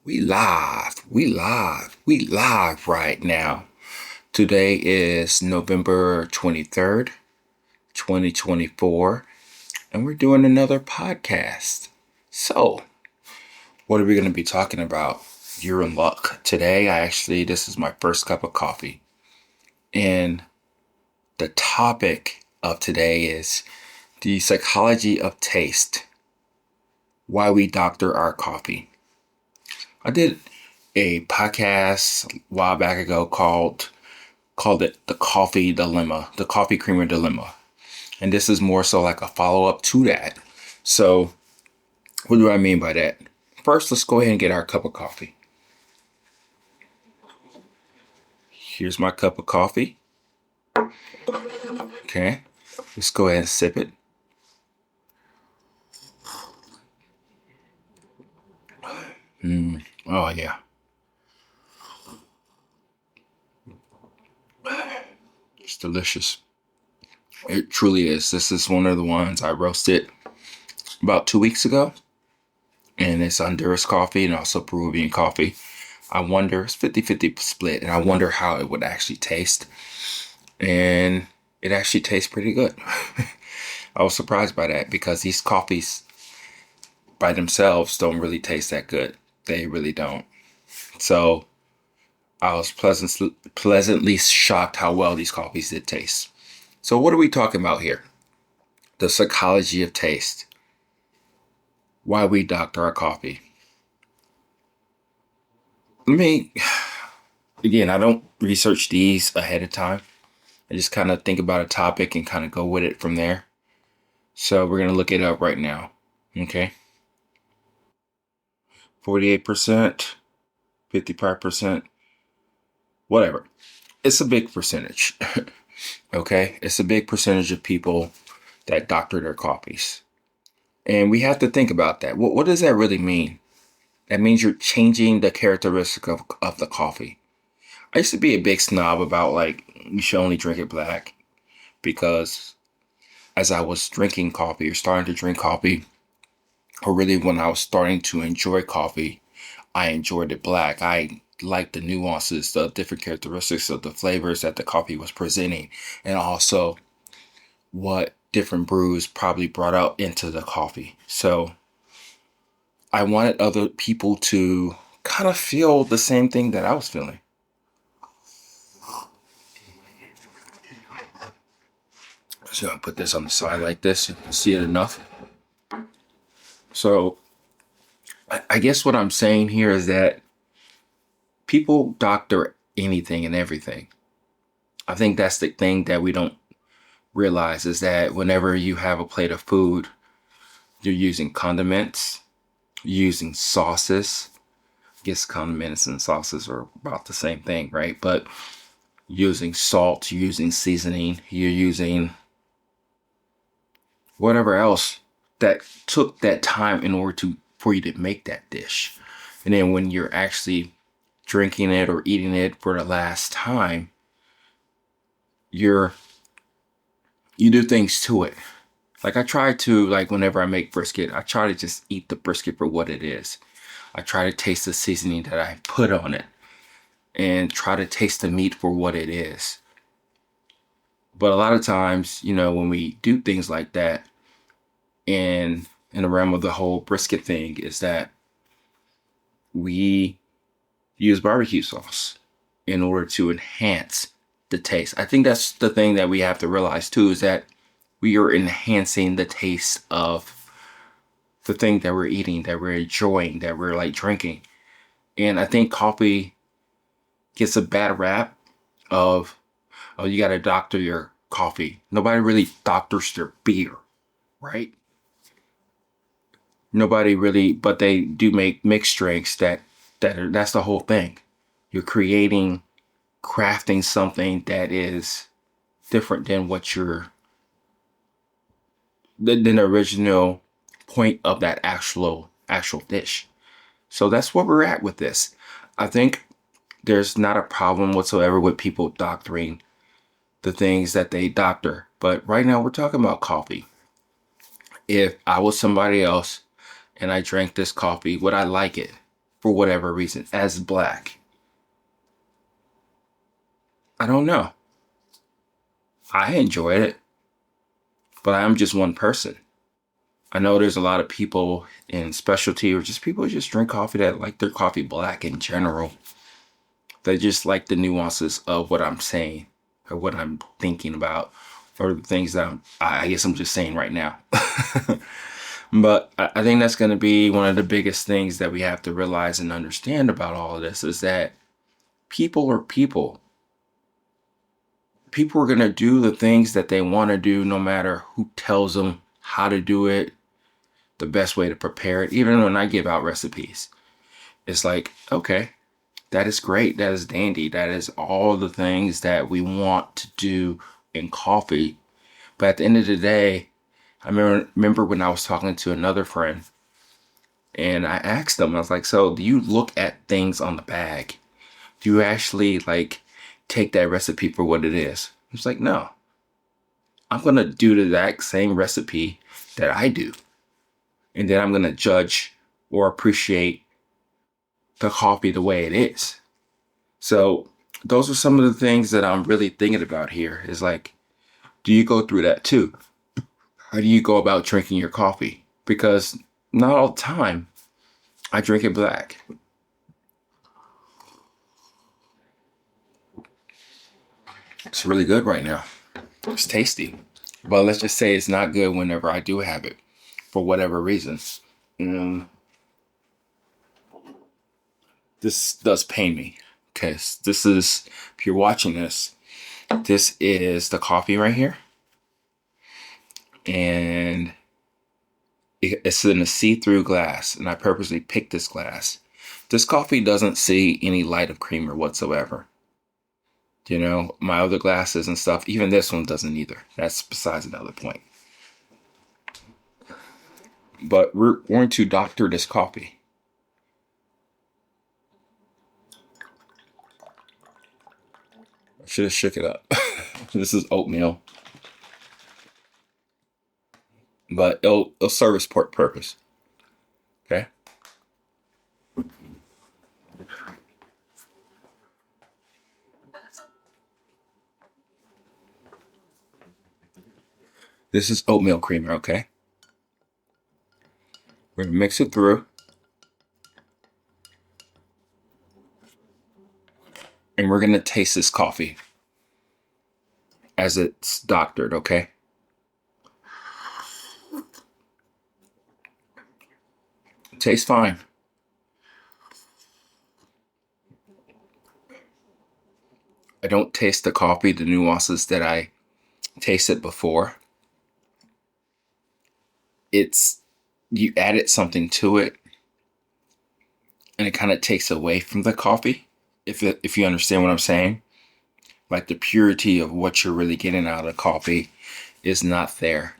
We live right now. Today is November 23rd, 2024, and we're doing another podcast. So, what are we going to be talking about? You're in luck. Today, this is my first cup of coffee. And the topic of today is the psychology of taste. Why we doctor our coffee. I did a podcast a while back ago called it the coffee dilemma, the coffee creamer dilemma. And this is more so like a follow up to that. So what do I mean by that? First, let's go ahead and get our cup of coffee. Here's my cup of coffee. Okay. Let's go ahead and sip it. Oh yeah. It's delicious. It truly is. This is one of the ones I roasted about 2 weeks ago. And it's Honduras coffee and also Peruvian coffee. I wonder, it's 50-50 split, and I wonder how it would actually taste. And it actually tastes pretty good. I was surprised by that because these coffees by themselves don't really taste that good. They really don't. So I was pleasantly shocked how well these coffees did taste. So what are we talking about here? The psychology of taste. Why we doctor our coffee. Again, I don't research these ahead of time. I just kind of think about a topic and kind of go with it from there. So we're going to look it up right now. Okay. 48%, 55%, whatever. It's a big percentage. Okay. It's a big percentage of people that doctor their coffees. And we have to think about that. What does that really mean? That means you're changing the characteristic of the coffee. I used to be a big snob about like, you should only drink it black because as I was drinking coffee or starting to drink coffee, or really when I was starting to enjoy coffee, I enjoyed it black. I liked the nuances, the different characteristics of the flavors that the coffee was presenting, and also what different brews probably brought out into the coffee. So I wanted other people to kind of feel the same thing that I was feeling. So I'll put this on the side like this. You can see it enough. So I guess what I'm saying here is that people doctor anything and everything. I think that's the thing that we don't realize is that whenever you have a plate of food, you're using condiments, you're using sauces. I guess condiments and sauces are about the same thing, right? But using salt, you're using seasoning, you're using whatever else that took that time in order for you to make that dish. And then when you're actually drinking it or eating it for the last time, you do things to it. Like I try to, like whenever I make brisket, I try to just eat the brisket for what it is. I try to taste the seasoning that I put on it and try to taste the meat for what it is. But a lot of times, when we do things like that, in the realm of the whole brisket thing, is that we use barbecue sauce in order to enhance the taste. I think that's the thing that we have to realize too, is that we are enhancing the taste of the thing that we're eating, that we're enjoying, that we're like drinking. And I think coffee gets a bad rap of, oh, you got to doctor your coffee. Nobody really doctors their beer, right? Nobody really, but they do make mixed drinks that's the whole thing. You're crafting something that is different than than the original point of that actual dish. So that's where we're at with this. I think there's not a problem whatsoever with people doctoring the things that they doctor. But right now we're talking about coffee. If I was somebody else and I drank this coffee, would I like it? for whatever reason as black. I don't know. I enjoy it, but I'm just one person. I know there's a lot of people in specialty or just people who just drink coffee that like their coffee black in general. They just like the nuances of what I'm saying or what I'm thinking about or the things that I guess I'm just saying right now. But I think that's going to be one of the biggest things that we have to realize and understand about all of this is that people are people. People are going to do the things that they want to do no matter who tells them how to do it, the best way to prepare it. Even when I give out recipes, it's like, okay, that is great. That is dandy. That is all the things that we want to do in coffee. But at the end of the day, I remember when I was talking to another friend and I asked them, I was like, so do you look at things on the bag? Do you actually like take that recipe for what it is? It's like, no, I'm going to do the exact same recipe that I do. And then I'm going to judge or appreciate the coffee the way it is. So those are some of the things that I'm really thinking about here is like, do you go through that too? How do you go about drinking your coffee? Because not all the time I drink it black. It's really good right now. It's tasty. But let's just say it's not good whenever I do have it for whatever reasons. This does pain me because this is, if you're watching this, this is the coffee right here. And it's in a see-through glass. And I purposely picked this glass. This coffee doesn't see any light of creamer whatsoever. You know, my other glasses and stuff, even this one doesn't either. That's besides another point. But we're going to doctor this coffee. I should have shook it up. This is oatmeal. But it'll serve its purpose. Okay? This is oatmeal creamer, okay? We're gonna mix it through. And we're gonna taste this coffee as it's doctored, okay? It tastes fine. I don't taste the coffee, the nuances that I tasted before. It's, you added something to it and it kind of takes away from the coffee. If you understand what I'm saying, like the purity of what you're really getting out of coffee is not there.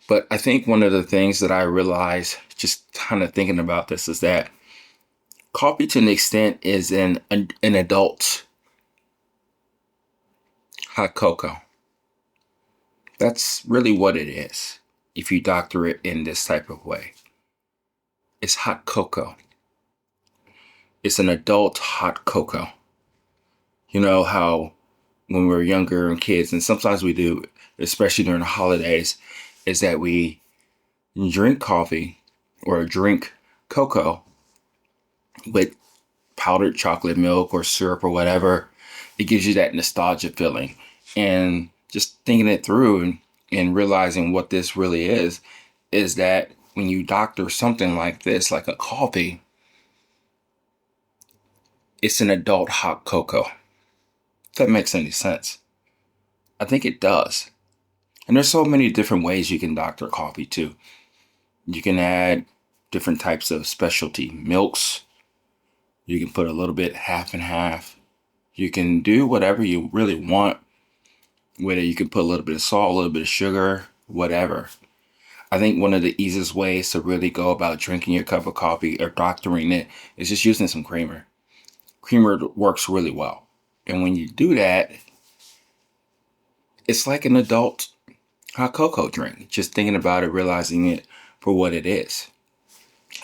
But I think one of the things that I realized just kind of thinking about this is that coffee to an extent is an adult hot cocoa. That's really what it is if you doctor it in this type of way. It's hot cocoa. It's an adult hot cocoa. You know how when we were younger and kids, and sometimes we do, especially during the holidays, is that we drink coffee or drink cocoa with powdered chocolate milk or syrup or whatever. It gives you that nostalgia feeling. And just thinking it through and realizing what this really is that when you doctor something like this, like a coffee, it's an adult hot cocoa. If that makes any sense. I think it does. And there's so many different ways you can doctor coffee too. You can add different types of specialty milks. You can put a little bit half and half. You can do whatever you really want with it. You can put a little bit of salt, a little bit of sugar, whatever. I think one of the easiest ways to really go about drinking your cup of coffee or doctoring it is just using some creamer. Creamer works really well. And when you do that, it's like an adult hot cocoa drink. Just thinking about it, realizing it for what it is.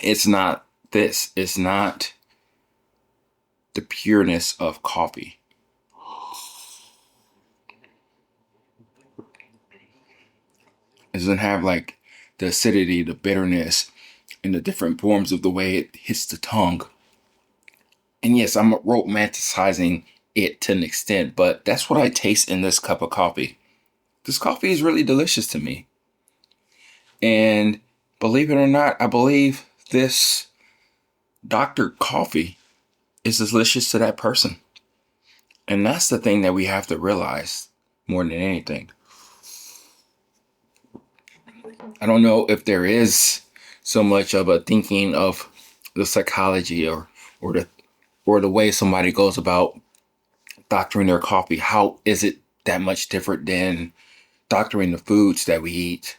It's not this. It's not the pureness of coffee. It doesn't have like the acidity, the bitterness, and the different forms of the way it hits the tongue. And yes, I'm romanticizing it to an extent, but that's what I taste in this cup of coffee. This coffee is really delicious to me. And believe it or not, I believe this Dr. Coffee is delicious to that person. And that's the thing that we have to realize more than anything. I don't know if there is so much of a thinking of the psychology or the way somebody goes about doctoring their coffee. How is it that much different than doctoring the foods that we eat?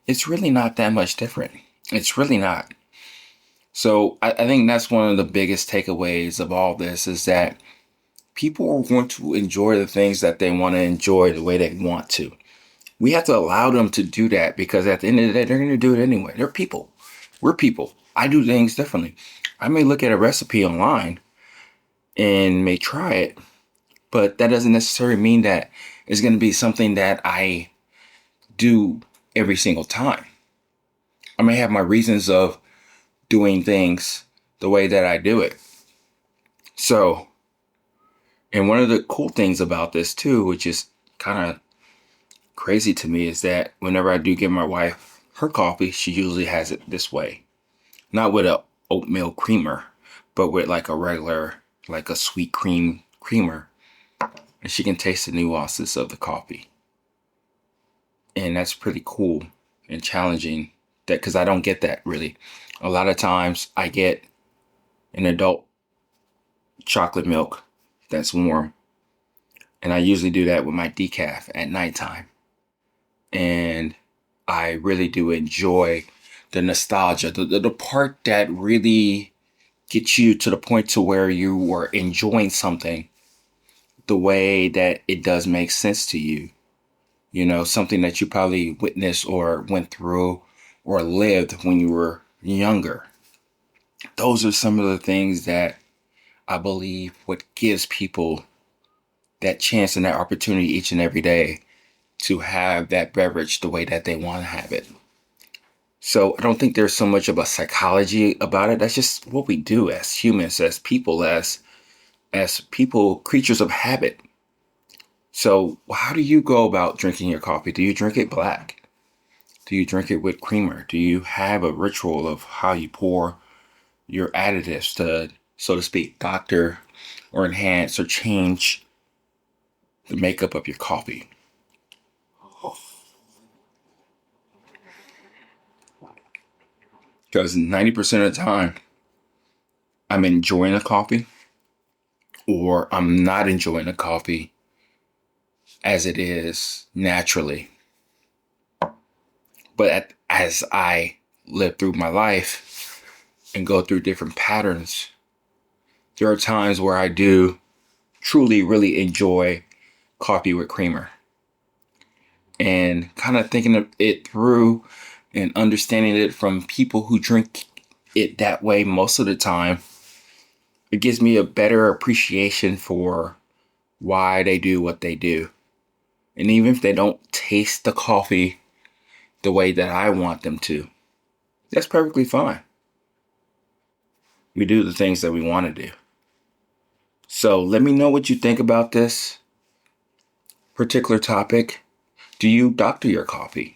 It's really not that much different. It's really not. So I think that's one of the biggest takeaways of all this is that people are going to enjoy the things that they want to enjoy the way they want to. We have to allow them to do that because at the end of the day, they're going to do it anyway. They're people. We're people. I do things differently. I may look at a recipe online and may try it, but that doesn't necessarily mean that it's going to be something that I do every single time. I may have my reasons of doing things the way that I do it. So, and one of the cool things about this too, which is kind of crazy to me, is that whenever I do give my wife her coffee, she usually has it this way. Not with a oatmeal creamer, but with like a regular, like a sweet creamer. And she can taste the nuances of the coffee. And that's pretty cool and challenging that because I don't get that really. A lot of times I get an adult chocolate milk that's warm. And I usually do that with my decaf at nighttime. And I really do enjoy the nostalgia, the part that really gets you to the point to where you are enjoying something the way that it does make sense to you. You know, something that you probably witnessed or went through or lived when you were younger. Those are some of the things that I believe what gives people that chance and that opportunity each and every day to have that beverage the way that they want to have it. So I don't think there's so much of a psychology about it. That's just what we do as humans, as people, as people, creatures of habit. So how do you go about drinking your coffee? Do you drink it black? Do you drink it with creamer? Do you have a ritual of how you pour your additives to, so to speak, doctor or enhance or change the makeup of your coffee? Because 90% of the time, I'm enjoying the coffee or I'm not enjoying the coffee as it is naturally. But as I live through my life and go through different patterns, there are times where I do truly, really enjoy coffee with creamer. And kind of thinking of it through and understanding it from people who drink it that way most of the time, it gives me a better appreciation for why they do what they do. And even if they don't taste the coffee the way that I want them to, that's perfectly fine. We do the things that we want to do. So let me know what you think about this particular topic. Do you doctor your coffee?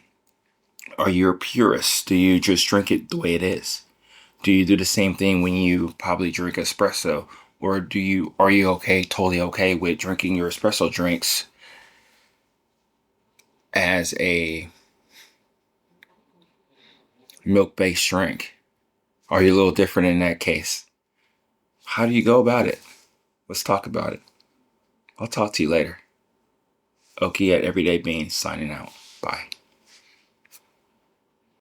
Are you a purist? Do you just drink it the way it is? Do you do the same thing when you probably drink espresso? Or are you totally okay with drinking your espresso drinks as a milk-based drink? Are you a little different in that case? How do you go about it? Let's talk about it. I'll talk to you later. Oki at Everyday Beans signing out. Bye.